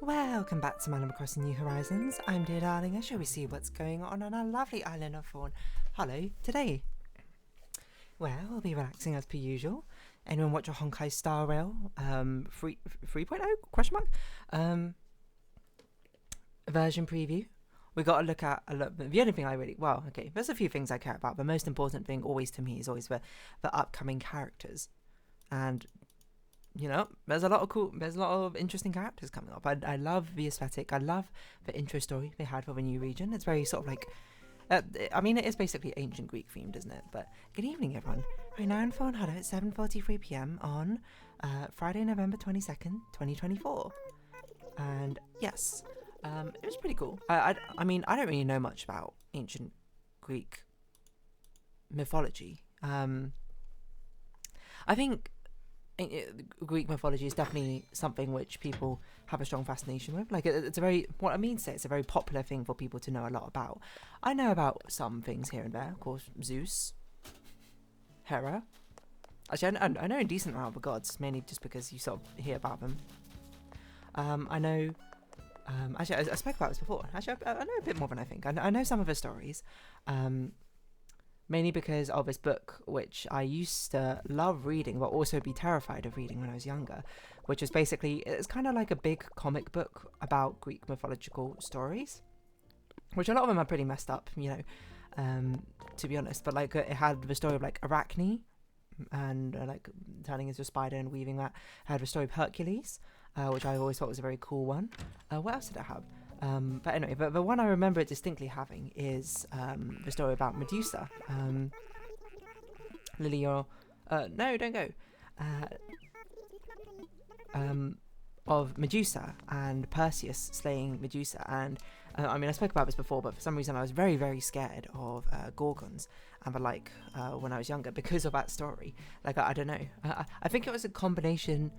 Welcome back to Animal Crossing New Horizons. I'm dear darling, shall we see what's going on our lovely island of Fawnhallow today? Well, we'll be relaxing as per usual. Anyone watch a Honkai Star Rail 3.0 question mark version preview? We got to look at the only thing there's a few things I care about. The most important thing always to me is always the upcoming characters, and there's a lot of interesting characters coming up. I love the aesthetic. I love the intro story they had for the new region. It's very sort of like, it is basically ancient Greek themed, isn't it? But good evening, everyone. Right now in Fawnhallow at 7:43 p.m. on Friday, November 22nd, 2024. And yes, it was pretty cool. I don't really know much about ancient Greek mythology. I think Greek mythology is definitely something which people have a strong fascination with. Like, it's a very popular thing for people to know a lot about. I know about some things here and there, of course. Zeus, Hera. Actually, I know a decent amount of the gods, mainly just because you sort of hear about them. I know. Actually, I spoke about this before. Actually, I know a bit more than I think. I know some of the stories. Mainly because of this book, which I used to love reading, but also be terrified of reading when I was younger, which was basically, it's kind of like a big comic book about Greek mythological stories, which a lot of them are pretty messed up, to be honest. But like, it had the story of like Arachne, and like turning into a spider and weaving that. It had the story of Hercules, which I always thought was a very cool one. What else did it have? But anyway, the one I remember distinctly having is the story about Medusa. Lily, no, don't go. Of Medusa and Perseus slaying Medusa. And I spoke about this before, but for some reason I was very, very scared of Gorgons and the like when I was younger because of that story. Like, I don't know. I think it was a combination.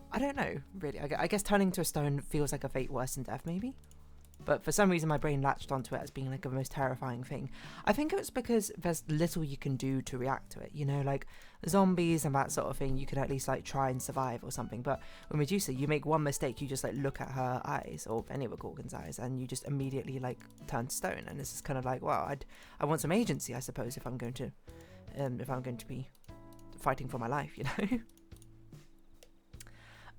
I don't know, really. I guess turning to a stone feels like a fate worse than death, maybe? But for some reason, my brain latched onto it as being like the most terrifying thing. I think it's because there's little you can do to react to it. Like zombies and that sort of thing, you could at least like try and survive or something. But with Medusa, you make one mistake, you just like look at her eyes or any of the Gorgon's eyes, and you just immediately like turn to stone. And this is kind of like, wow, I want some agency, I suppose, if I'm going to be fighting for my life,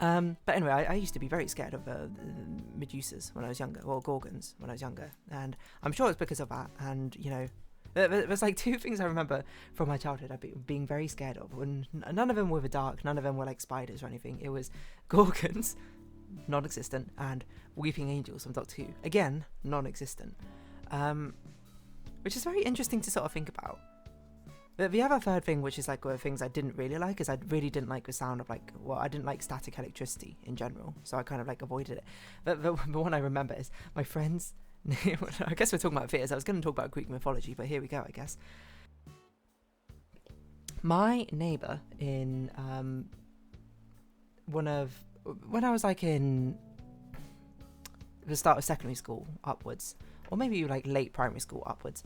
But anyway, I used to be very scared of Medusas when I was younger, or Gorgons when I was younger, and I'm sure it's because of that. And there's like two things I remember from my childhood I've being very scared of. When none of them were the dark, none of them were like spiders or anything. It was Gorgons, non-existent, and Weeping Angels from Doctor Who, again non-existent, which is very interesting to sort of think about. The other third thing, which is like one of the things I didn't really like, is I really didn't like the sound of I didn't like static electricity in general, so I kind of like avoided it. But the one I remember is my friends. I guess we're talking about fears. I was going to talk about Greek mythology, but here we go, I guess. My neighbour in when I was like in the start of secondary school upwards, or maybe like late primary school upwards,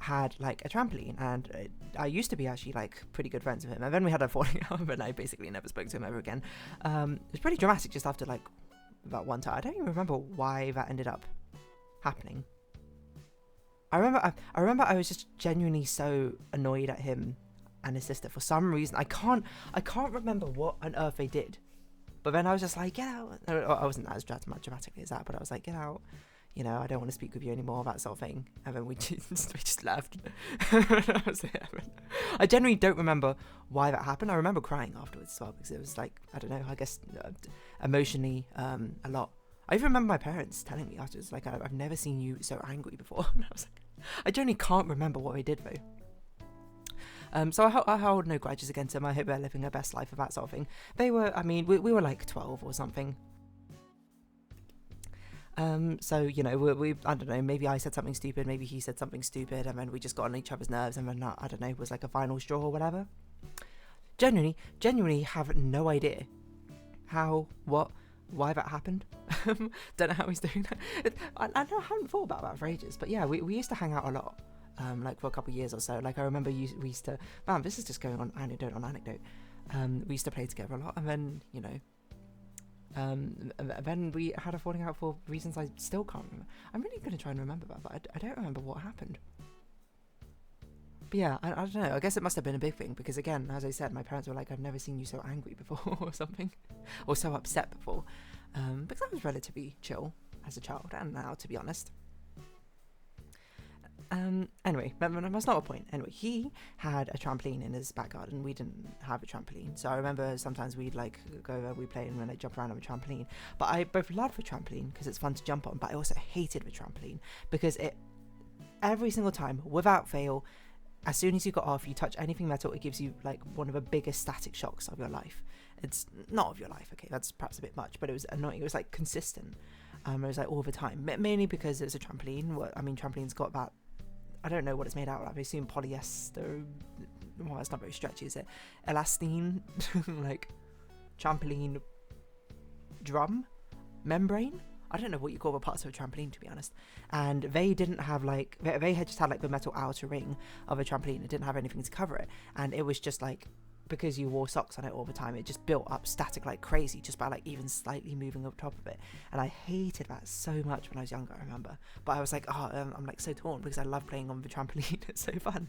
had like a trampoline, and I used to be actually like pretty good friends with him, and then we had a falling out, and I basically never spoke to him ever again. It was pretty dramatic just after like that one time. I don't even remember why that ended up happening. I remember I was just genuinely so annoyed at him and his sister for some reason. I can't remember what on earth they did, but then I was just like, get out. I wasn't as dramatically as that, but I was like, get out. I don't want to speak with you anymore, that sort of thing. And then we just left. I generally don't remember why that happened. I remember crying afterwards as well, because it was like, I don't know, I guess emotionally a lot. I even remember my parents telling me afterwards, like, I've never seen you so angry before. And I was like, I generally can't remember what they did though. So I hold no grudges against them. I hope they're living their best life of that sort of thing. They were, we were like 12 or something. So, we I don't know, maybe I said something stupid, maybe he said something stupid, and then we just got on each other's nerves, and then that, I don't know, was like a final straw or whatever. Genuinely have no idea how, what, why that happened. Don't know how he's doing that. I haven't thought about that for ages, but yeah, we used to hang out a lot, like for a couple of years or so. Like, I remember we used to, man, this is just going on anecdote on anecdote. We used to play together a lot, and then, Then we had a falling out for reasons I still can't remember. I'm really going to try and remember that, but I don't remember what happened. But yeah, I don't know. I guess it must have been a big thing because, again, as I said, my parents were like, I've never seen you so angry before or something, or so upset before. Because I was relatively chill as a child, and now, to be honest. Anyway, that's not a point. Anyway, he had a trampoline in his back garden. We didn't have a trampoline. So I remember sometimes we'd like go over, we'd play and then jump around on a trampoline. But I both loved the trampoline because it's fun to jump on, but I also hated the trampoline because every single time, without fail, as soon as you got off, you touch anything metal, it gives you like one of the biggest static shocks of your life. It's not of your life, okay, that's perhaps a bit much, but it was annoying. It was like consistent. It was like all the time, mainly because it was a trampoline. I mean, trampolines got about, I don't know what it's made out of. I assume polyester. Well, it's not very stretchy, is it? Elastine, like trampoline drum membrane. I don't know what you call the parts of a trampoline, to be honest. And they didn't have like, they had just had like the metal outer ring of a trampoline. It didn't have anything to cover it, and it was just like, because you wore socks on it all the time, it just built up static like crazy just by like even slightly moving up top of it. And I hated that so much when I was younger, I remember. But I was like, I'm like so torn because I love playing on the trampoline. It's so fun.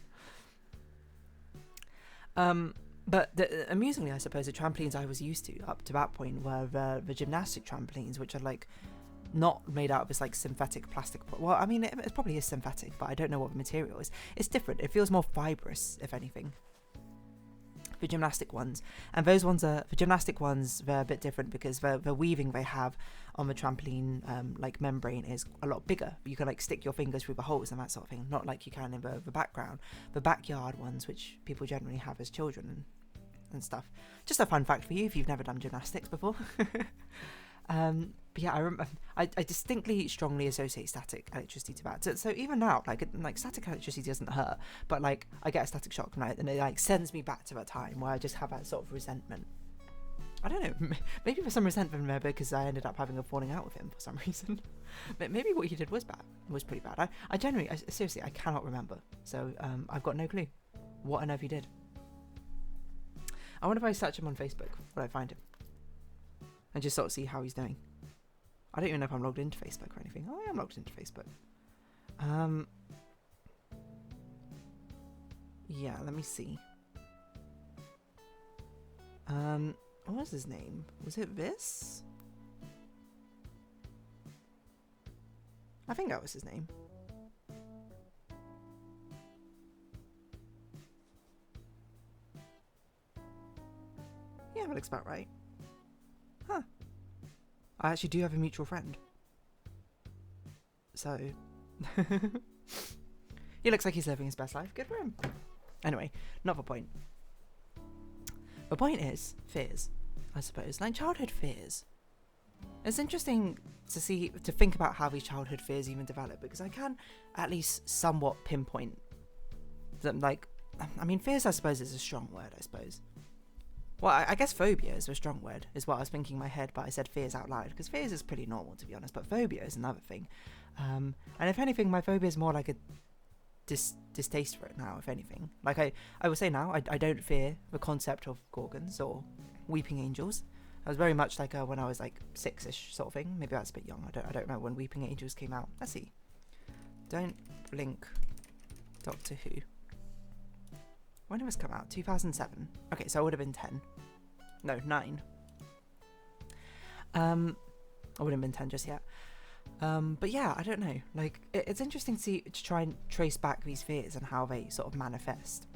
But amusingly, I suppose the trampolines I was used to up to that point were the gymnastic trampolines, which are like not made out of this like synthetic plastic. Well, I mean, it probably is synthetic, but I don't know what the material is. It's different. It feels more fibrous, if anything. The gymnastic ones, and those ones are the gymnastic ones. They're a bit different because the weaving they have on the trampoline like membrane is a lot bigger. You can like stick your fingers through the holes and that sort of thing, not like you can in the background. The backyard ones, which people generally have as children and stuff. Just a fun fact for you if you've never done gymnastics before. But yeah, I remember I distinctly strongly associate static electricity to that. So even now, like static electricity doesn't hurt, but like I get a static shock and it like sends me back to that time where I just have that sort of resentment. I don't know, maybe there's some resentment there because I ended up having a falling out with him for some reason. But maybe what he did was bad, was pretty bad. I genuinely, seriously, I cannot remember. So I've got no clue what on earth he did. I wonder if I search him on Facebook, would I find him? And just sort of see how he's doing. I don't even know if I'm logged into Facebook or anything. Oh, I am logged into Facebook. Yeah, let me see. What was his name? Was it this? I think that was his name. Yeah, that looks about right. Huh. I actually do have a mutual friend. So, he looks like he's living his best life. Good for him. Anyway, not the point. The point is fears, I suppose. Like childhood fears. It's interesting to think about how these childhood fears even develop, because I can at least somewhat pinpoint them. Like, I mean, fears, I suppose, is a strong word, I suppose. Well, I guess phobia is a strong word, is what I was thinking in my head, but I said fears out loud, because fears is pretty normal, to be honest, but phobia is another thing. And if anything, my phobia is more like a distaste for it now, if anything. Like, I will say now, I don't fear the concept of gorgons or weeping angels. I was very much like when I was like 6-ish sort of thing. Maybe that's a bit young. I don't remember when Weeping Angels came out. Let's see. Don't blink. Doctor Who. When did this come out? 2007. Okay, so I would have been 10. No, 9. I wouldn't have been 10 just yet. But yeah, I don't know. Like, it's interesting to try and trace back these fears and how they sort of manifest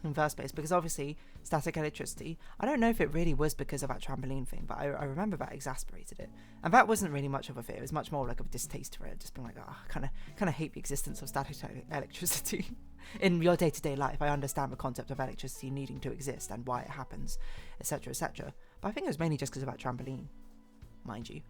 in the first place, because obviously static electricity, I don't know if it really was because of that trampoline thing, but I remember that exasperated it, and that wasn't really much of a fear. It was much more like a distaste for it, just being like, I kind of hate the existence of static electricity in your day-to-day life. I understand the concept of electricity needing to exist and why it happens, etc., etc., but I think it was mainly just because of that trampoline, mind you.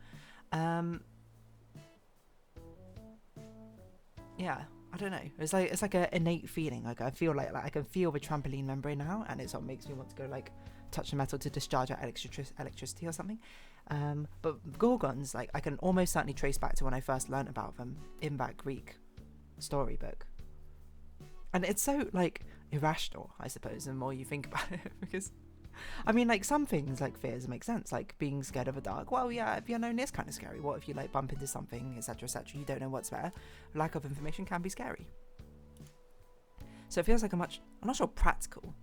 Yeah, I don't know. It's like an innate feeling. Like I feel like I can feel the trampoline membrane now, and it sort of makes me want to go like touch the metal to discharge that electricity or something. But gorgons, like I can almost certainly trace back to when I first learnt about them in that Greek storybook. And it's so like irrational, I suppose, the more you think about it, because I mean, like, some things, like fears, make sense. Like being scared of a dark. Well, yeah, if the unknown is kind of scary. What if you like bump into something, etc., etc.? You don't know what's there. Lack of information can be scary. So it feels like I'm not sure practical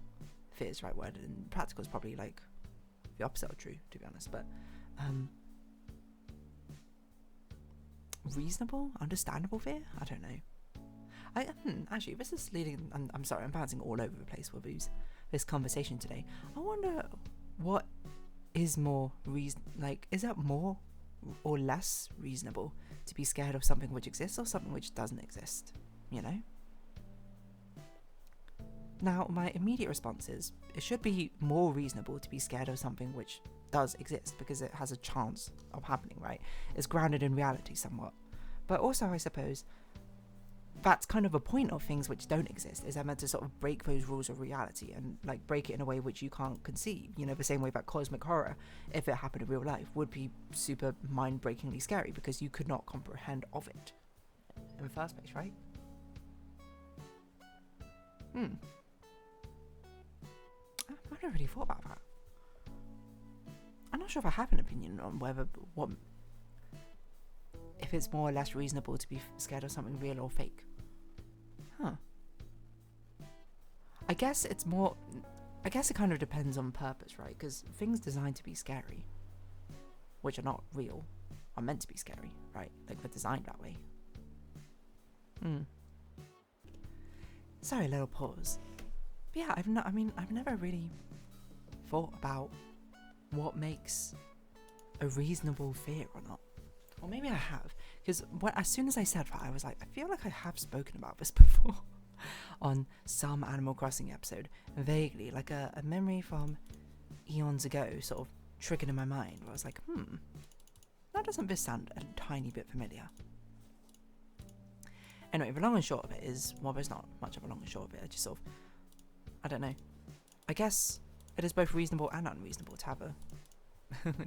fear is the right word, and practical is probably like the opposite of true, to be honest. But reasonable, understandable fear? I don't know. Actually, this is leading. I'm sorry, I'm bouncing all over the place with this conversation today. I wonder what is more is that more or less reasonable to be scared of something which exists or something which doesn't exist? You know. Now, my immediate response is it should be more reasonable to be scared of something which does exist because it has a chance of happening, right? It's grounded in reality somewhat. But also, I suppose, that's kind of a point of things which don't exist, is they're meant to sort of break those rules of reality and like break it in a way which you can't conceive. You know, the same way that cosmic horror, if it happened in real life, would be super mind-breakingly scary because you could not comprehend of it in the first place, right? I've never really thought about that. I'm not sure if I have an opinion on if it's more or less reasonable to be scared of something real or fake. I guess it kind of depends on purpose, right? Because things designed to be scary, which are not real, are meant to be scary, right? Like they're designed that way. Sorry, little pause. But yeah, I've never really thought about what makes a reasonable fear or not. Or maybe I have, because as soon as I said that, I was like, I feel like I have spoken about this before on some Animal Crossing episode, vaguely, like a memory from eons ago sort of triggered in my mind, where I was like, that doesn't this sound a tiny bit familiar? Anyway, the long and short of it is, well, there's not much of a long and short of it, I just sort of, I don't know, I guess it is both reasonable and unreasonable to have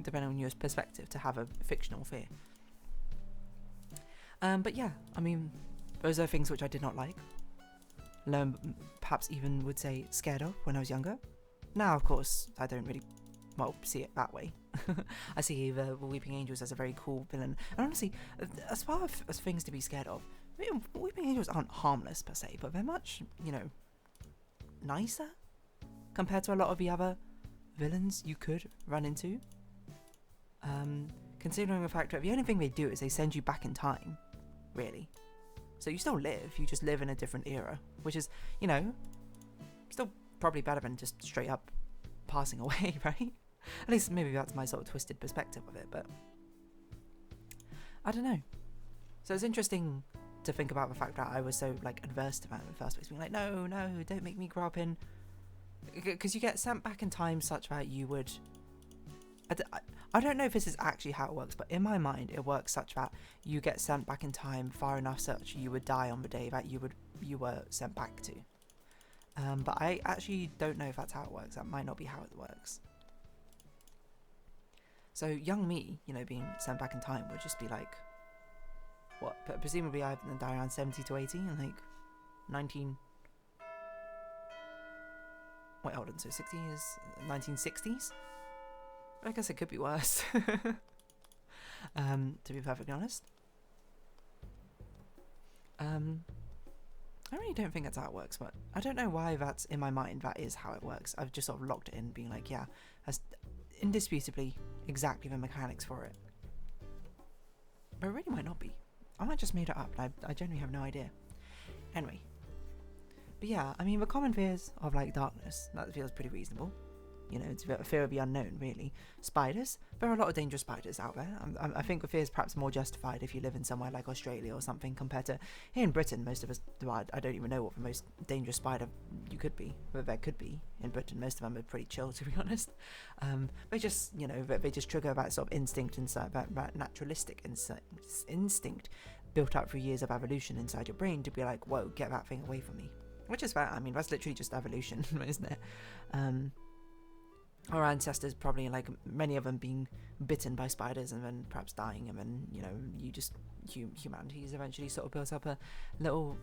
depending on your perspective, to have a fictional fear. But yeah, I mean, those are things which I did not like. Perhaps even would say scared of when I was younger. Now, of course, I don't really, see it that way. I see the Weeping Angels as a very cool villain. And honestly, as far as things to be scared of, Weeping Angels aren't harmless per se, but they're much, nicer compared to a lot of the other villains you could run into. Considering the fact that the only thing they do is they send you back in time, really. So you still live, you just live in a different era, which is, still probably better than just straight up passing away, right? At least maybe that's my sort of twisted perspective of it, but I don't know. So it's interesting to think about the fact that I was so adverse to that in the first place, being like, no, don't make me grow up in, because you get sent back in time such that you would, I don't know if this is actually how it works, but in my mind it works such that you get sent back in time far enough such you would die on the day that you were sent back to. But I actually don't know if that's how it works. That might not be how it works. So young me, being sent back in time would just be like, what? Presumably I'd die around 70 to 80 and 19... Wait, hold on, so 60 is 1960s? I guess it could be worse, to be perfectly honest. I really don't think that's how it works, but I don't know why that's in my mind. That is how it works. I've just sort of locked it in, being like, yeah, that's indisputably exactly the mechanics for it. But it really might not be. I might just made it up. I genuinely have no idea. Anyway. But yeah, I mean, the common fears of darkness, that feels pretty reasonable. It's a fear of the unknown, really. Spiders, there are a lot of dangerous spiders out there. I think the fear is perhaps more justified if you live in somewhere like Australia or something, compared to here in Britain. Most of us, I don't even know what the most dangerous spider there could be in Britain. Most of them are pretty chill, to be honest. They just, they just trigger that sort of instinct inside, that naturalistic instinct built up through years of evolution inside your brain to be like, whoa, get that thing away from me. Which is fair. I mean, that's literally just evolution, isn't it? Our ancestors probably, many of them being bitten by spiders and then perhaps dying, and then, humanity's eventually sort of built up a little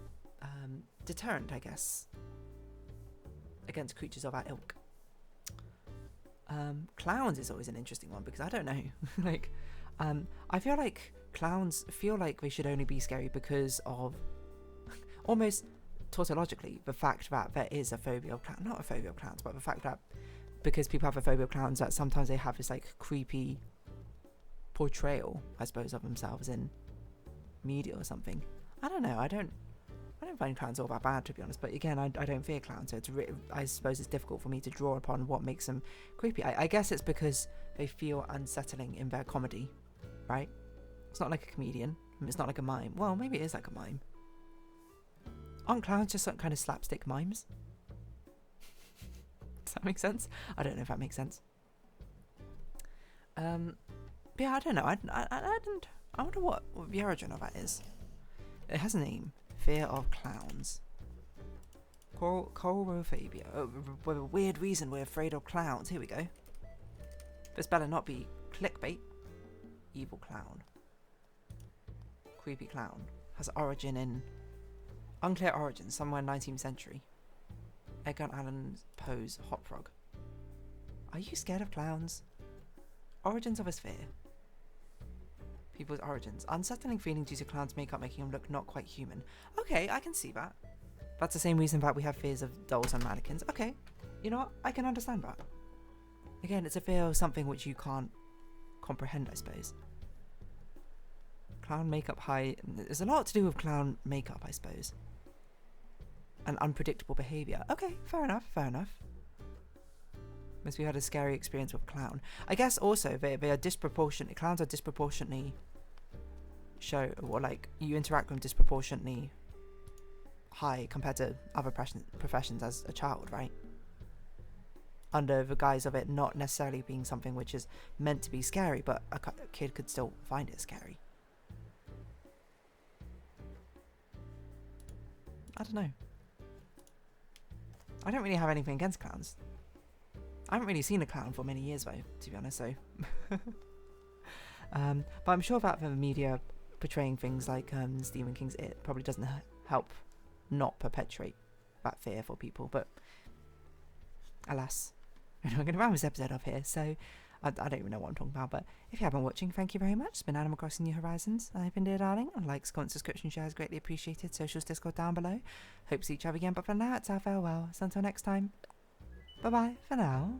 deterrent, I guess, against creatures of our ilk. Clowns is always an interesting one because I don't know. Like, I feel like clowns feel like they should only be scary because of almost tautologically the fact that there is a phobia of clowns. Not a phobia of clowns, but the fact that because people have a phobia of clowns, that sometimes they have this like creepy portrayal, I suppose, of themselves in media or something. I don't know. I don't find clowns all that bad, to be honest. But again, I don't fear clowns, so it's I suppose it's difficult for me to draw upon what makes them creepy. I guess it's because they feel unsettling in their comedy, right? It's not like a comedian. It's not like a mime. Well, maybe it is like a mime. Aren't clowns just like kind of slapstick mimes? Does that make sense? I don't know if that makes sense. But yeah, I don't know. I wonder what the origin of that is. It has a name. Fear of clowns. Chorophobia. Oh, with a weird reason we're afraid of clowns. Here we go. This better not be clickbait. Evil clown. Creepy clown. Has origin in... Unclear origin, somewhere 19th century. Edgar Allan Poe's Hot Frog. Are you scared of clowns? Origins of a fear. People's origins. Unsettling feeling due to clowns' makeup making them look not quite human. Okay, I can see that. That's the same reason that we have fears of dolls and mannequins. Okay, you know what? I can understand that. Again, it's a fear of something which you can't comprehend, I suppose. Clown makeup high. There's a lot to do with clown makeup, I suppose. And unpredictable behaviour. Okay, fair enough, fair enough. Must be had a scary experience with clown. I guess also they are disproportionately. Clowns are disproportionately or like you interact with them disproportionately high compared to other professions as a child, right? Under the guise of it not necessarily being something which is meant to be scary, but a kid could still find it scary. I don't know. I don't really have anything against clowns. I haven't really seen a clown for many years though, to be honest, so... but I'm sure that the media portraying things like Stephen King's It probably doesn't help not perpetuate that fear for people, but alas, I'm going to round this episode off here, so I don't even know what I'm talking about, but if you have been watching, thank you very much. It's been Animal Crossing New Horizons. I've been Dear Darling. Likes, comments, subscription, shares greatly appreciated. Socials, Discord down below. Hope to see each other again, but for now, it's our farewell. So until next time, bye-bye for now.